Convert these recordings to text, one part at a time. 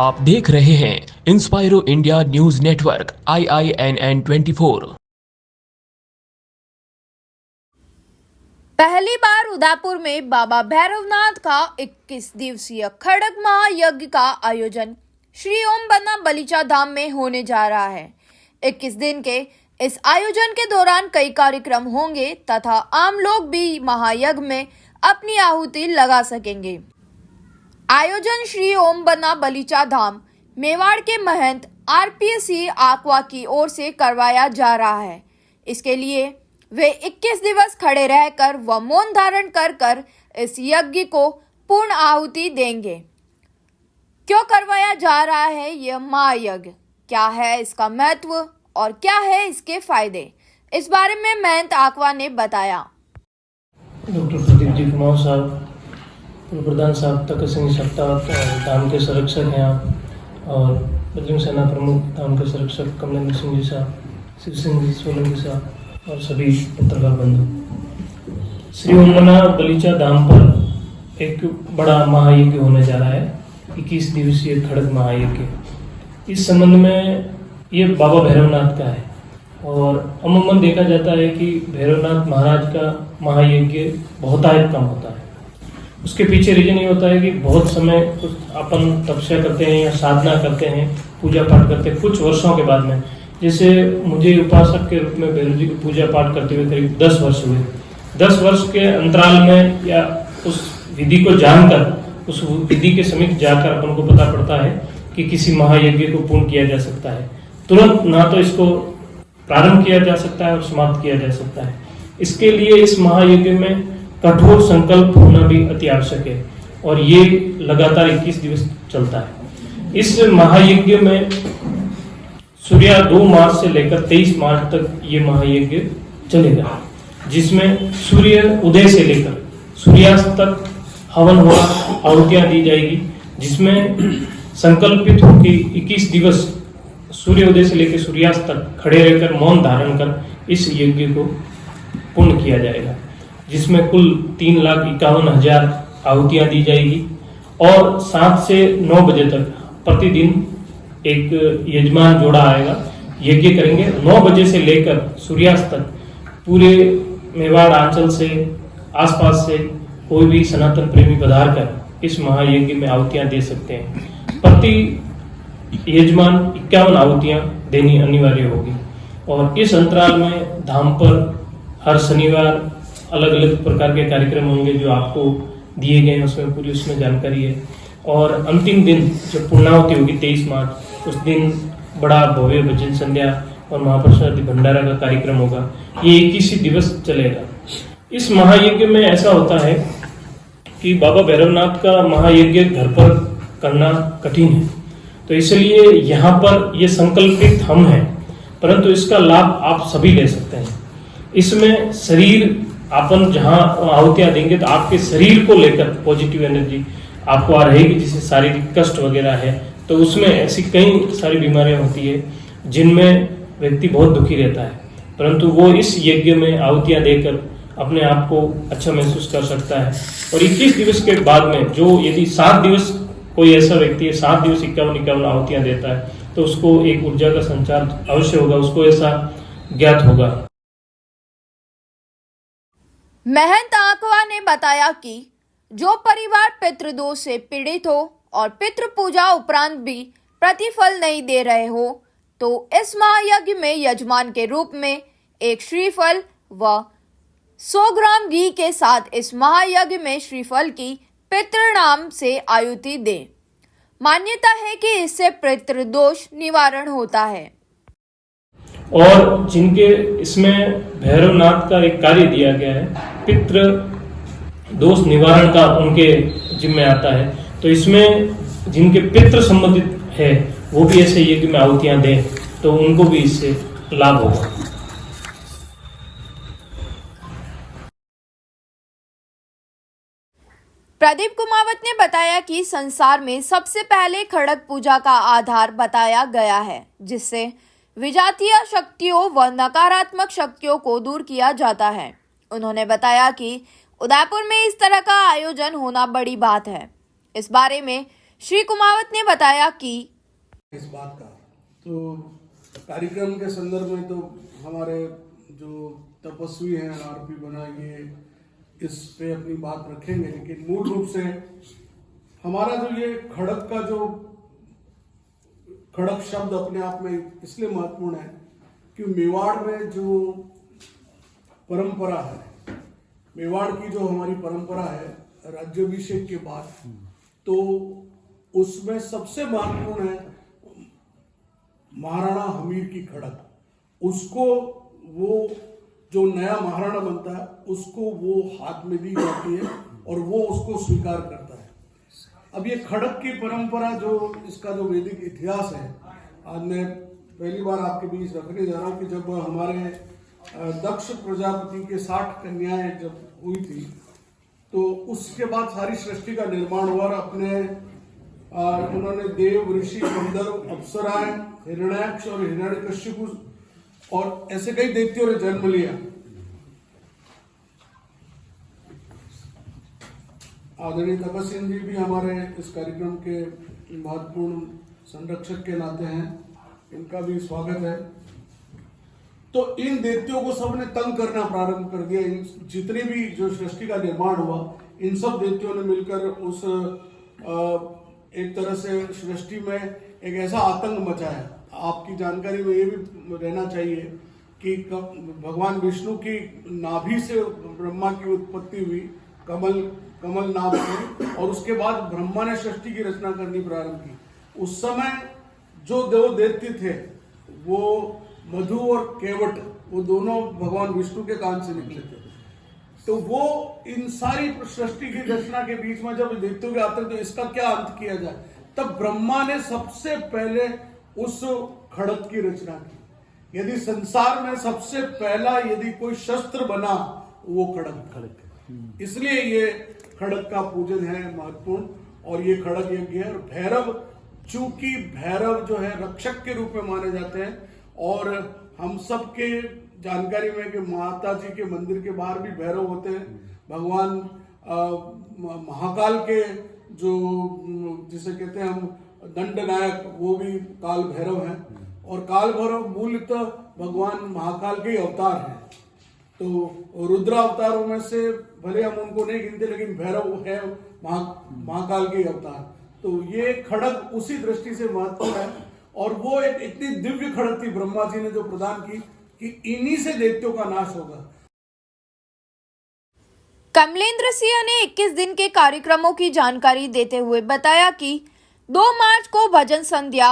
आप देख रहे हैं इंस्पायरो इंडिया न्यूज नेटवर्क IINN24। पहली बार उदयपुर में बाबा भैरवनाथ का 21 दिवसीय खड़ग महायज्ञ का आयोजन श्री ओम बना बलीचा धाम में होने जा रहा है। 21 दिन के इस आयोजन के दौरान कई कार्यक्रम होंगे तथा आम लोग भी महायज्ञ में अपनी आहुति लगा सकेंगे। आयोजन श्री ओम बना बलीचा धाम मेवाड़ के महंत RPC आक्वा की ओर से करवाया जा रहा है। इसके लिए वे 21 दिवस खड़े रहकर व मौन धारण कर इस यज्ञ को पूर्ण आहुति देंगे। क्यों करवाया जा रहा है यह महायज्ञ, क्या है इसका महत्व और क्या है इसके फायदे, इस बारे में महंत आक्वा ने बताया। डॉक्टर प्रदीप जी कुमार साहब, प्रधान साहब तक सिंह सप्ताह धाम के संरक्षक हैं आप, और बजरंग सेना प्रमुख धाम के संरक्षक कमलेंद्र सिंह जी साहब, शिव सिंह जी सोलंकी साहब और सभी पत्रकार बंधु। श्री ओम बना बलीचा धाम पर एक बड़ा महायज्ञ होने जा रहा है, 21 दिवसीय खड़ग महायज्ञ। इस संबंध में ये बाबा भैरवनाथ का है और अमूमन देखा जाता है कि भैरवनाथ महाराज का महायज्ञ बहुतायत कम होता है। उसके पीछे रीजन ये होता है कि बहुत समय कुछ अपन तपस्या करते हैं या साधना करते हैं, पूजा पाठ करते हैं, कुछ वर्षों के बाद में, जैसे मुझे उपासक के रूप में भैरव जी की पूजा पाठ करते हुए करीब 10 वर्ष हुए। 10 वर्ष के अंतराल में या उस विधि को जानकर, उस विधि के समीप जाकर अपन को पता पड़ता है कि किसी महायज्ञ को पूर्ण किया जा सकता है। तुरंत ना तो इसको प्रारंभ किया जा सकता है और समाप्त किया जा सकता है। इसके लिए इस महायज्ञ में कठोर संकल्प होना भी अति आवश्यक है और ये लगातार 21 दिवस चलता है। इस महायज्ञ में सूर्य 2 मार्च से लेकर 23 मार्च तक ये महायज्ञ चलेगा, जिसमें सूर्य उदय से लेकर सूर्यास्त तक हवन होगा, आहुतियां दी जाएगी, जिसमें संकल्पित हो कि 21 दिवस सूर्योदय से लेकर सूर्यास्त तक खड़े रहकर मौन धारण कर इस यज्ञ को पूर्ण किया जाएगा, जिसमें कुल 3,51,000 आहुतियां दी जाएगी और 7 से 9 बजे तक प्रतिदिन एक यजमान जोड़ा आएगा, यज्ञ करेंगे। 9 बजे से लेकर सूर्यास्त तक पूरे मेवाड़ अंचल से, आसपास से कोई भी सनातन प्रेमी पधार कर इस महायज्ञ में आहुतियां दे सकते हैं। प्रति यजमान 51 आहुतियां देनी अनिवार्य होगी और इस अंतराल में धाम पर हर शनिवार अलग अलग प्रकार के कार्यक्रम होंगे जो आपको दिए गए हैं, उसमें पूरी उसमें जानकारी है। और अंतिम दिन जब पूर्णाहुति होगी 23 मार्च, उस दिन बड़ा भव्य भजन संध्या और महाप्रसाद भंडारा का कार्यक्रम होगा। ये 21 दिवस चलेगा। इस महायज्ञ में ऐसा होता है कि बाबा भैरवनाथ का महायज्ञ घर पर करना कठिन है, तो इसलिए यहाँ पर ये संकल्पित हम हैं, परंतु इसका लाभ आप सभी ले सकते हैं। इसमें शरीर अपन जहाँ आहुतियाँ देंगे तो आपके शरीर को लेकर पॉजिटिव एनर्जी आपको आ रहेगी, जिससे शारीरिक कष्ट वगैरह है तो उसमें ऐसी कई सारी बीमारियां होती है जिनमें व्यक्ति बहुत दुखी रहता है, परंतु वो इस यज्ञ में आहुतियाँ देकर अपने आप को अच्छा महसूस कर सकता है। और 21 दिवस के बाद में जो यदि 7 दिवस कोई ऐसा व्यक्ति है 7 दिवस 51 आहुतियाँ देता है तो उसको एक ऊर्जा का संचार अवश्य होगा, उसको ऐसा ज्ञात होगा। महंत आक्वा ने बताया कि जो परिवार पितृदोष से पीड़ित हो और पितृ पूजा उपरांत भी प्रतिफल नहीं दे रहे हो तो इस महायज्ञ में यजमान के रूप में एक श्रीफल व 100 ग्राम घी के साथ इस महायज्ञ में श्रीफल की पितृनाम से आहुति दें। मान्यता है कि इससे पितृदोष निवारण होता है। और जिनके इसमें भैरवनाथ का एक कार्य दिया गया है, पितृ दोष निवारण का उनके जिम्मे आता है, तो इसमें जिनके पितृ संबंधित है वो भी ऐसे यज्ञ में आहुतियां दें तो उनको भी इससे लाभ होगा। प्रदीप कुमावत ने बताया कि संसार में सबसे पहले खड़ग पूजा का आधार बताया गया है, जिससे विजातीय शक्तियों व नकारात्मक शक्तियों को दूर किया जाता है। उन्होंने बताया कि उदयपुर में इस तरह का आयोजन होना बड़ी बात है। इस बारे में श्री कुमावत ने बताया कि इस बात का तो कार्यक्रम के संदर्भ में तो हमारे जो तपस्वी हैं आरपी बना ये इस पे अपनी बात रखेंगे, लेकिन मूल रूप से हमारा जो ये खड़क का जो खड़क शब्द अपने आप में इसलिए महत्वपूर्ण है कि मेवाड़ में जो परंपरा है, मेवाड़ की जो हमारी परंपरा है राज्याभिषेक के बाद, तो उसमें सबसे महत्वपूर्ण है महाराणा हमीर की खड़क। उसको वो जो नया महाराणा बनता है उसको वो हाथ में दी जाती है और वो उसको स्वीकार करता है। अब ये खड़क की परंपरा जो इसका जो वैदिक इतिहास है, आज मैं पहली बार आपके बीच रखने जा रहा हूँ कि जब हमारे दक्ष प्रजापति के 60 कन्याएं जब हुई थी तो उसके बाद सारी सृष्टि का निर्माण हुआ और अपने उन्होंने देव, ऋषि, गंधर्व, अप्सराएं, हिरण्याक्ष और हिरण्यकश्यपु और ऐसे कई दैत्यों ने जन्म लिया। आदरणीय तपस सिंह जी भी हमारे इस कार्यक्रम के महत्वपूर्ण संरक्षक के नाते हैं, इनका भी स्वागत है। तो इन दैत्यों को सबने तंग करना प्रारंभ कर दिया। इन जितने भी जो सृष्टि का निर्माण हुआ, इन सब दैत्यों ने मिलकर उस एक तरह से सृष्टि में एक ऐसा आतंक मचाया। आपकी जानकारी में ये भी रहना चाहिए कि भगवान विष्णु की नाभि से ब्रह्मा की उत्पत्ति हुई, कमल नाभ की, और उसके बाद ब्रह्मा ने सृष्टि की रचना करनी प्रारंभ की। उस समय जो दो दैत्य थे वो मधु और केवट, वो दोनों भगवान विष्णु के कान से निकले थे। तो वो इन सारी सृष्टि की रचना के बीच में जब दैत्यों के आते तो इसका क्या अंत किया जाए, तब ब्रह्मा ने सबसे पहले उस खड़क की रचना की। यदि संसार में सबसे पहला यदि कोई शस्त्र बना वो खड़क, इसलिए ये खड़क का पूजन है महत्वपूर्ण। और ये खड़क यज्ञ है। और भैरव, चूंकि भैरव जो है रक्षक के रूप में माने जाते हैं, और हम सब के जानकारी में कि माता जी के मंदिर के बाहर भी भैरव होते हैं। भगवान महाकाल के जो जिसे कहते हैं हम दंडनायक, वो भी काल भैरव हैं। और काल भैरव मूलतः भगवान महाकाल के अवतार हैं। तो रुद्र अवतारों में से भले हम उनको नहीं गिनते, लेकिन भैरव है महाकाल के अवतार। तो ये खड़क उसी दृष्टि से महत्वपूर्ण है। और वो एक इतनी दिव्य खड़क थी ब्रह्मा जी ने जो प्रदान की कि इन्हीं से दैत्यों का नाश होगा। कमलेंद्र सिंह ने 21 दिन के कार्यक्रमों की जानकारी देते हुए बताया कि 2 मार्च को भजन संध्या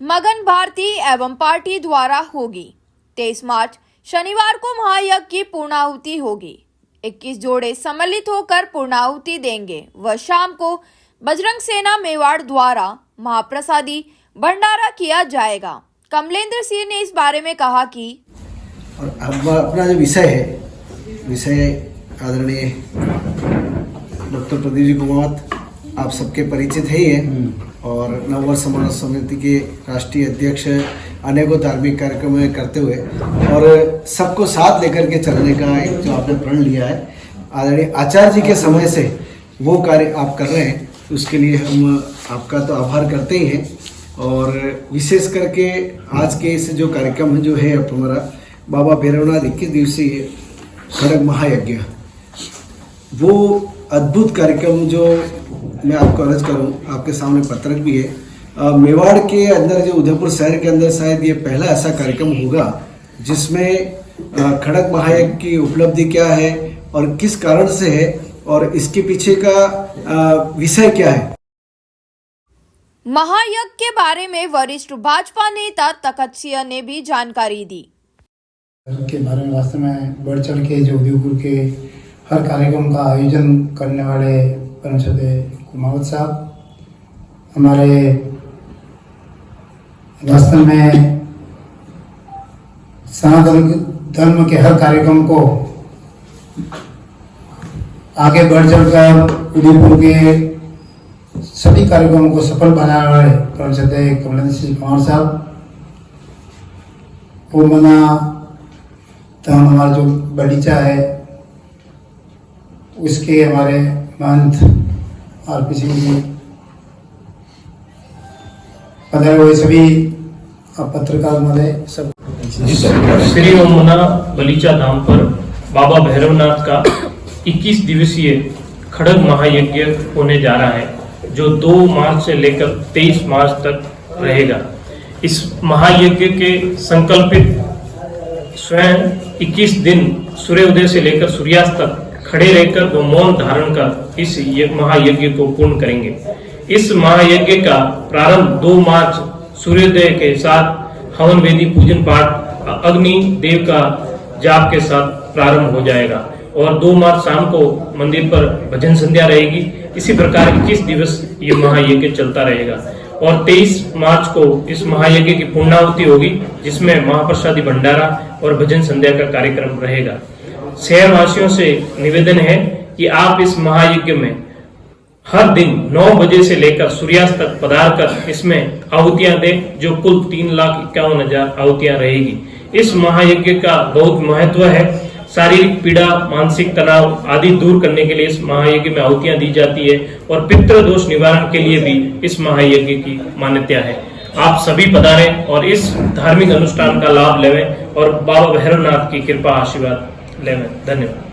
मगन भारती एवं पार्टी द्वारा होगी। 23 मार्च शनिवार को महायज्ञ की पूर्णाहुति होगी। 21 जोड़े सम्मिलित होकर पूर्णाहुति देंगे। वह शाम को बजरंग सेना मेवाड़ द्वारा महाप्रसादी भंडारा किया जाएगा। कमलेंद्र सिंह ने इस बारे में कहा कि और अब अपना जो विषय आदरणीय डॉक्टर प्रदीप जी कुमावत आप सबके परिचित है ही है, और नववर्ष समारोह समिति के राष्ट्रीय अध्यक्ष अनेकों धार्मिक कार्यक्रम करते हुए और सबको साथ लेकर के चलने का एक जो आपने प्रण लिया है, आदरणीय आचार्य जी के समय से वो कार्य आप कर रहे हैं, उसके लिए हम आपका तो आभार करते ही हैं। और विशेष करके आज के इस जो कार्यक्रम जो है हमारा बाबा भैरवनाथ 21 दिवसीय खड़क महायज्ञ, वो अद्भुत कार्यक्रम जो मैं आपको अर्ज करूं, आपके सामने पत्रक भी है। मेवाड़ के अंदर जो उदयपुर शहर के अंदर शायद ये पहला ऐसा कार्यक्रम होगा जिसमें खड़क महायज्ञ की उपलब्धि क्या है और किस कारण से है और इसके पीछे का विषय क्या है। महायज्ञ के बारे में वरिष्ठ भाजपा नेता तखत सिंह ने भी जानकारी दी। के बारे में वास्तव में बढ़ चढ़ के जो उदयपुर के हर कार्यक्रम का आयोजन करने वाले परम श्रद्धेय कुमावत साहब, हमारे वास्तव में सनातन धर्म के हर कार्यक्रम को आगे बढ़ चढ़कर उदयपुर के सभी कार्यक्रमों को सफल बनाने वाले परम श्रद्धेय कमलेंद्र सिंह कुमार साहब, वो मना तो हमारा जो बगीचा है उसके हमारे महंत आरपी सिंह जी, पधारे हुए सभी पत्रकार महोदय सब श्री ओम बना बलीचा धाम पर बाबा भैरवनाथ का 21 दिवसीय खड़ग महायज्ञ होने जा रहा है, जो 2 मार्च से लेकर 23 मार्च तक रहेगा। इस महायज्ञ के संकल्पित स्वयं 21 दिन सूर्योदय से लेकर सूर्यास्त तक खड़े रहकर व मौन धारण कर इस महायज्ञ को पूर्ण करेंगे। इस महायज्ञ का प्रारंभ 2 मार्च सूर्योदय के साथ हवन वेदी पूजन पाठ अग्नि देव का जाप के साथ प्रारंभ हो जाएगा और 2 मार्च शाम को मंदिर पर भजन संध्या रहेगी। इसी प्रकार 21 दिवस ये महायज्ञ चलता रहेगा और 23 मार्च को इस महायज्ञ की पूर्णाहुति होगी, जिसमें महाप्रसादी भंडारा और भजन संध्या का कार्यक्रम रहेगा। शहर वासियों से निवेदन है कि आप इस महायज्ञ में हर दिन 9 बजे से लेकर सूर्यास्त तक पधार कर इसमें आहुतियां दें, जो कुल 3,51,000 आहुतियां रहेगी। इस महायज्ञ का बहुत महत्व है। शारीरिक पीड़ा, मानसिक तनाव आदि दूर करने के लिए इस महायज्ञ में आहुतियां दी जाती है और पितृ दोष निवारण के लिए भी इस महायज्ञ की मान्यता है। आप सभी पधारें और इस धार्मिक अनुष्ठान का लाभ लेवें और बाबा भैरवनाथ की कृपा आशीर्वाद लेवें। धन्यवाद।